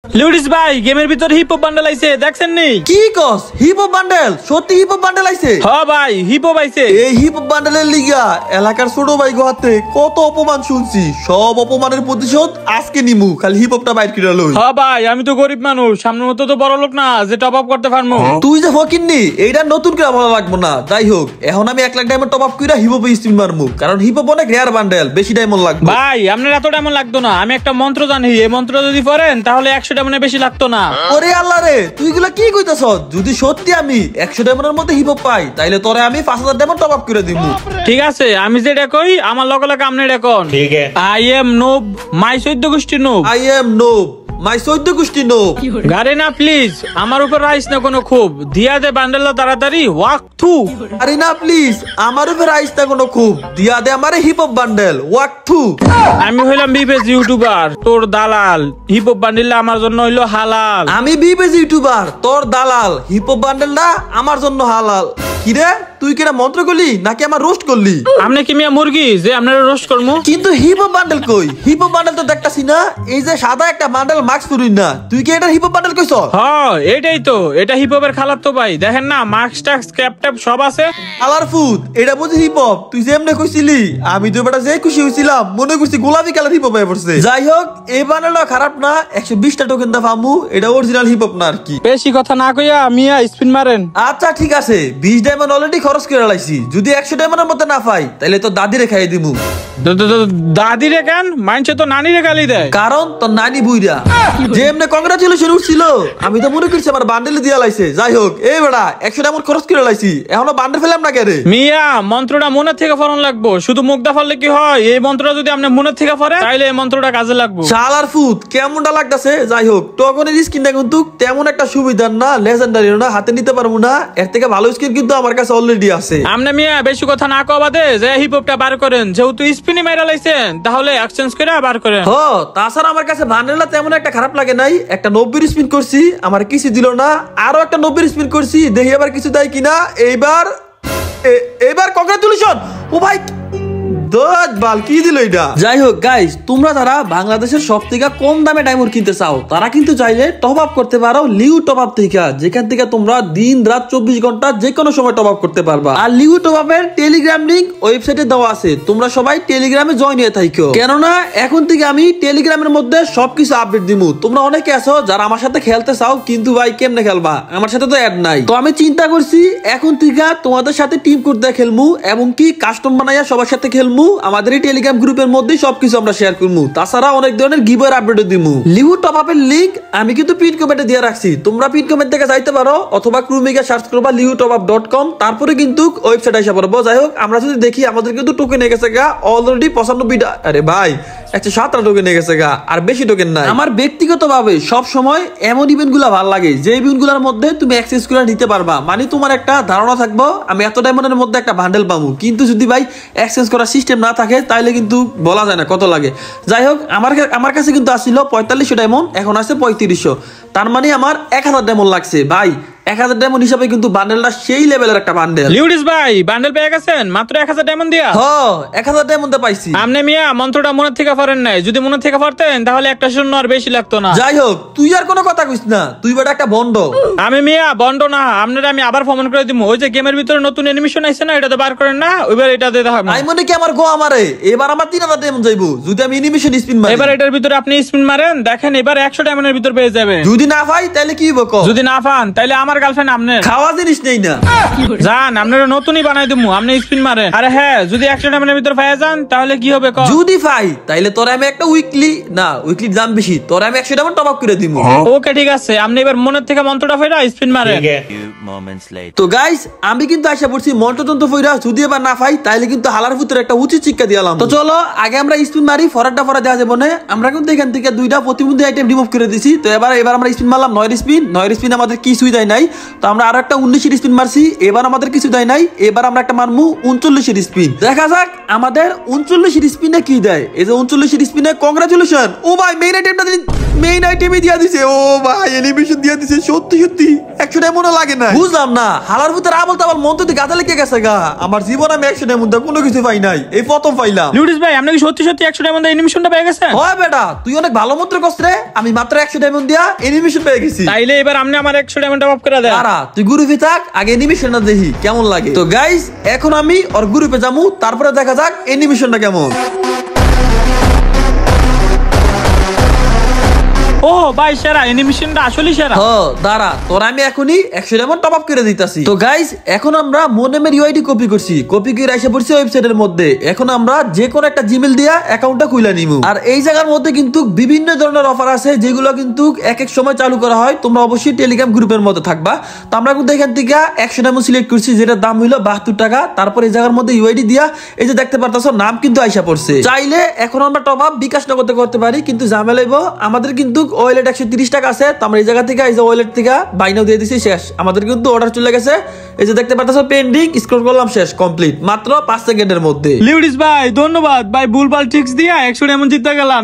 লিউডিস ভাই গেমের ভিতর হিপ হপ বান্ডেল আইছে দেখছেন নি? কি কস হিপ হপ বান্ডেল? সত্যি হিপ হপ বান্ডেল আইছে? হ্যাঁ ভাই হিপ হপ আইছে। এই হিপ হপ বান্ডেলের লিগা এলাকার ছোট ভাই গোহাতে কত অপমান শুনছি, সব অপমানের প্রতিশোধ আজকে নিমু, খালি হিপ হপটা বাইর করে লই। হ্যাঁ ভাই আমি তো গরিব মানুষ, সামনের মতো তো বড় লোক না যে টপ আপ করতে পারবো। তুই যে ফকিন্নি এইটা নতুন করে ভালো লাগবো না। যাই হোক এখন আমি 1 লাখ ডায়মন্ড টপ আপ কইরা হিপ হপ স্পিন মারমু, কারণ হিপ হপ অনেক রেয়ার বান্ডেল, বেশি ডায়মন্ড লাগবে। ভাই আপনার এত ডায়মন্ড লাগতো না, আমি একটা মন্ত্র জানি, এই মন্ত্র যদি পড়েন তাহলে 100 ডায়মন্ডের বেশি লাগতো না। ওরে আল্লাহ রে, তুই গুলা কি কইতাছ? যদি সত্যি আমি 100 ডায়মন্ডের মধ্যে হিপ হপ পাই তাইলে তোরে আমি 5000 ডায়মন্ড টপ আপ করে দিব। ঠিক আছে আমি যেটা কই আমার লগে লগে আপনি এটা কোন। ঠিক আছে। আই এম নোব মাই 14 গোষ্ঠী নোব। আই এম নোব মাই 14 গোষ্ঠী নোব। গাড়ি না প্লিজ আমার উপর রাইস না কোনো খুব দিয়া দে বান্ডেল তাড়াতাড়ি ওয়াক থু। আরে না প্লিজ আমার উপর আইস না কোনো খুব দিয়া দে আমারে হিপ হপ বান্ডেল ওয়াক থু। আমি হইলাম বিবেজ ইউটিউবার, তোর দালাল, হিপ হপ বান্ডেল আমার জন্য হইলো হালাল। আমি বিবেজ ইউটিউবার, তোর দালাল, হিপ হপ বান্ডেলটা আমার জন্য হালাল। কিরে তুই কিরা মন্ত্র করলি নাকি আমার রোস্ট করলি? আপনি কি মিয়া মুরগি যে আপনারা রোস্ট করমু? কিন্তু হিপ হপ বান্ডেল কই? হিপ হপ বান্ডেল তো দেখতাছি না, এই যে সাদা একটা বান্ডেল মাস্ক পরিস না, তুই কি এটা হিপ হপ বান্ডেল কইছ? হ্যাঁ এটাই তো, এটা হিপ হপের খালাত তো ভাই, দেখেন না মাস্ক টাক্স ক্যাপ ট্যাপ সব আছে। আলার ফুড এটা বুঝি হিপ হপ? তুই যেমনে কইছিলি আমি তো বেটা যে খুশি হইছিলাম, মনে করছি গোলাপি কালার হিপ হপ হয়ে পড়ছে। যাই হোক এই বান্ডেলটা খারাপ না, 120টা টোকেন দা ফামু, এটা অরিজিনাল হিপ হপ না আর কি। বেশি কথা না কইয়া মিয়া স্পিন মারেন। আচ্ছা ঠিক আছে, 20 ডায়মন্ড অলরেডি খরচ করে লাইছি, যদি 100 ডায়মন্ডের মধ্যে না পাই তাহলে তো দাদিরে খাইয়ে দিমু। দাদি রে কেন মানছে তো নানি রে গালি দেয়? কারণ তোর নানি বুইরা যে এমনি কংগ্রাচুলেশন উঠছিল, আমি তো মনে করছি আমার বান্ডেলে দিয়া লাইছে। যাই হোক এই বেড়া 100 ডায়মন্ড খরচ করে লাইছি, এখনো বান্ডেল ফেলাম না কেরে? মিয়া মন্ত্রটা মনের থেকে ফরন লাগবো, শুধু মুখ দা ফললে কি হয়? এই মন্ত্রটা যদি আপনি মনের থেকে ফরেন তাইলে এই মন্ত্রটা কাজে লাগবো। শালার ফুট কেমনটা লাগতাছে? যাই হোক টোকনের স্কিনটা কিন্তু তেমন একটা সুবিধার না, লেজেন্ডারি না, হাতে নিতে পারবো না, এর থেকে ভালো স্কিন কিন্তু আমার কাছে অলরেডি আছে। আপনি মিয়া বেশি কথা না কওয়া দে, যে হিপ হপটা বার করেন, যেহেতু স্পিনি মাইরা লাইছেন তাহলে এক্সচেঞ্জ করে বার করেন। হ তাছাড়া আমার কাছে বান্ডেলটা তেমন একটা খারাপ লাগে নাই, একটা 90 স্পিন করছি আমার কিছু দিল না, আরো একটা 90 স্পিন করছি দেখি আবার কিছু দেয় কিনা। এইবার কংগ্রাচুলেশন। ও ভাই কি দিল এটা? যাই হোক গাইস, তোমরা যারা বাংলাদেশের সব থেকে কম দামে ডায়মন্ড কিনতে চাও তারা কিন্তু চাইলে টপ আপ করতে পারো লিউ টপ আপ থেকে, যেখান থেকে তোমরা দিন রাত 24 ঘন্টা যে কোনো সময় টপ আপ করতে পারবা। আর লিউ টপ আপের টেলিগ্রাম লিংক ওয়েবসাইটে দেওয়া আছে, তোমরা সবাই টেলিগ্রামে জয়েন হয়ে থাকো, কেননা এখন থেকে আমি টেলিগ্রামের মধ্যে সবকিছু আপডেট দিমু। তোমরা অনেকে আছো যারা আমার সাথে খেলতে চাও, কিন্তু ভাই কেমনে খেলবা, আমার সাথে তো অ্যাড নাই, তো আমি চিন্তা করছি এখন থেকে তোমাদের সাথে টিম করতে খেলমু, এবং কি কাস্টম বানাইয়া সবার সাথে খেলমু, আমাদের এই টেলিগ্রাম গ্রুপের মধ্যে সবকিছু আমরা শেয়ার করবো। তাছাড়া অনেক ধরনের গিভওয়ে আপডেট দিমু। লিউ টপ আপের লিংক আমি কিন্তু পিন কমেন্টে দিয়ে রাখছি, তোমরা পিন কমেন্ট থেকে যাইতে পারো, অথবা ক্রুমিকে সার্চ করবা liutopup.com, তারপরে কিন্তু ওয়েবসাইট এসে পড়বো। যাই হোক আমরা যদি দেখি আমাদের কিন্তু টোকেন হয়ে গেছে গা অলরেডি 95টা, আরে ভাই 107টা টোকেন হয়ে গেছে গা, আর বেশি টোকেন নাই। আমার ব্যক্তিগতভাবে সব সময় এমন ইভেন্ট গুলা ভালো লাগে যে ইভেন্ট গুলার মধ্যে তুমি অ্যাক্সেস করে নিতে পারবা, মানে তোমার একটা ধারণা থাকবো আমি এত ডায়মন্ডের মধ্যে একটা বান্ডেল পাবো, কিন্তু যদি ভাই অ্যাক্সেস করার সিস্টেম না থাকে তাইলে কিন্তু বলা যায় না কত লাগে। যাই হোক আমার কাছে কিন্তু আসছিল 4500 ডায়মন্ড, এখন আছে 3500, তার মানে আমার 1000 ডায়মন্ড লাগছে ভাই। 1000 ডায়মন্ড হিসাবে কিন্তু বান্ডেলটা সেই লেভেলের একটা বান্ডেল। লিউডিস ভাই বান্ডেল পেয়ে গেছেন মাত্র 1000 ডায়মন্ড দিয়া? হ্যাঁ 1000 ডায়মন্ড পাইছি। আপনি মিয়া মন্ত্রটা মনের থেকে পড়েন নাই, যদি মনের থেকে পড়তেন তাহলে একটা শূন্য আর বেশি লাগতো না। যাই হোক তুই আর কোনো কথা কইস না, তুই বেটা একটা বন্ড। আমি মিয়া বন্ড না, আপনারা আমি আবার ফোন করে দিমু। ওই যে গেমের ভিতরে নতুন অ্যানিমেশন আইছে না, এটাতে বার করেন না, ওইবার এটা দিয়ে দেখাবো। আই মনে কি আমার গো আমারে এবার আমার 3000 ডায়মন্ড যাইবো যদি আমি অ্যানিমেশন স্পিন মারি। এবার এটার ভিতরে আপনি স্পিন মারেন, দেখেন এবার 100 ডায়মন্ডের ভিতর পেয়ে যাবেন। যদি না পাই তাহলে কি হবে কও? যদি না পান তাহলে আমার গার্লফ্রেন্ড আপনি খাওয়া জিনিস নেই না, জান আপনারা নতুনই বানাই দিমু, আপনি স্পিন মারেন। আরে হ্যাঁ যদি 100 ডায়মন্ডের ভিতর পেয়ে যান তাহলে কি হবে কও? যদি পাই তাহলে তোরা আমি একটা উইকলি দাম বেশি, তোরা আমি 100 ডায়মন্ড টপ আপ করে দিমু। ওকে ঠিক আছে, আপনি এবার মনের থেকে মন্ত্রটা ফেরা স্পিন মারেন। তো গাইস আমি কিন্তু আশা করছি মন্ত্রতন্ত্র ফইরা যদি এবার না পাই তাহলে কিন্তু হালার ভিতরে একটা উচিত শিক্ষা দিলাম। তো চলো আগে আমরা স্পিন মারি, ফরাটা ফরা দেওয়া যাবে না। আমরা কিন্তু এখান থেকে 2টা প্রতিবন্ধী আইটেম রিমুভ করে দিছি, তো এবার আমরা স্পিন মারলাম 9 স্পিন আমাদের কিছুই দেয় নাই। তো আমরা আরো একটা 19 স্পিন মারছি, এবার আমাদের কিছু দেয় নাই, এবার আমরা একটা মারমু 39 স্পিন। দেখা যাক আমাদের 39 স্পিনে কি দেয়। এই যে 39 স্পিনে কংগ্রাচুলেশন। ও ভাই মেইন আইটেমই দিয়া দিছে। ও ভাই এনিমেশন দিয়া দিছে, সত্যি সত্যি 100 ডায়মন্ড লাগে না। বুঝলাম না হালার ভিতরে আবল তাবল মন তো গাদা লেগে গেছে গা। আমার জীবন আমি 100 ডায়মন্ড কোনো কিছু পাই নাই, এই প্রথম পাইলাম। লিউডিস ভাই আপনি কি সত্যি সত্যি 100 ডায়মন্ড অ্যানিমেশনটা পেয়ে গেছেন? হয় বেটা, তুই অনেক ভালো মন্ত্র করছ রে। আমি মাত্র 100 ডায়মন্ড দিয়া অ্যানিমেশন পেয়ে গেছি। তাইলে এবার আপনি আমার 100 ডায়মন্ড টপ আপ করে দেন। আরা তুই গ্রুপে থাক, আগে অ্যানিমেশনটা দেখি কেমন লাগে। তো গাইস এখন আমি ওর গ্রুপে যামু, তারপরে দেখা যাক অ্যানিমেশনটা কেমন। ও ভাই সেরা, অ্যানিমেশনটা আসলেই সেরা। দাঁড়া তোর আমি এখনই 100 ডায়মন্ড টপ আপ করে দিতাছি। তো গাইস এখন আমরা মোনেমের ইউআইডি কপি করছি, কপি করে এসে পড়ছি ওয়েবসাইটের মধ্যে। এখন আমরা যে কোনো একটা জিমেল দিয়া অ্যাকাউন্টটা খুলে নিমু। আর এই জায়গার মধ্যে কিন্তু বিভিন্ন ধরনের অফার আছে, যেগুলো কিন্তু এক এক সময় চালু করা হয়। তোমরা অবশ্যই টেলিগ্রাম গ্রুপের মধ্যে থাকবা। তো আমরা কিন্তু এখান থেকে 100 ডায়মন্ড সিলেক্ট করছি, যেটার দাম হইলো 72 টাকা। তারপর এই জায়গার মধ্যে ইউআইডি দিয়া এই যে দেখতে পারতাছো নাম কিন্তু আইসা পড়ছে। চাইলে এখন আমরা টপ আপ বিকাশ নগদে করতে পারি, কিন্তু ঝামেলা হইবো। আমাদের কিন্তু ওয়ালেট 130 টাকা আছে। তো আমরা এই জায়গা থেকে এই যে ওয়ালেট থেকে বাইনাও দিয়ে দিছি, শেষ। আমাদের কিন্তু অর্ডার চলে গেছে। এই যে দেখতে পারতেছো পেন্ডিং, স্ক্রল করলাম, শেষ, কমপ্লিট মাত্র 5 সেকেন্ডের মধ্যে। লিউডিস ভাই ধন্যবাদ ভাই, ভুলভাল ট্রিক্স দিয়া 100 ডায়মন্ড জিতে গেলাম।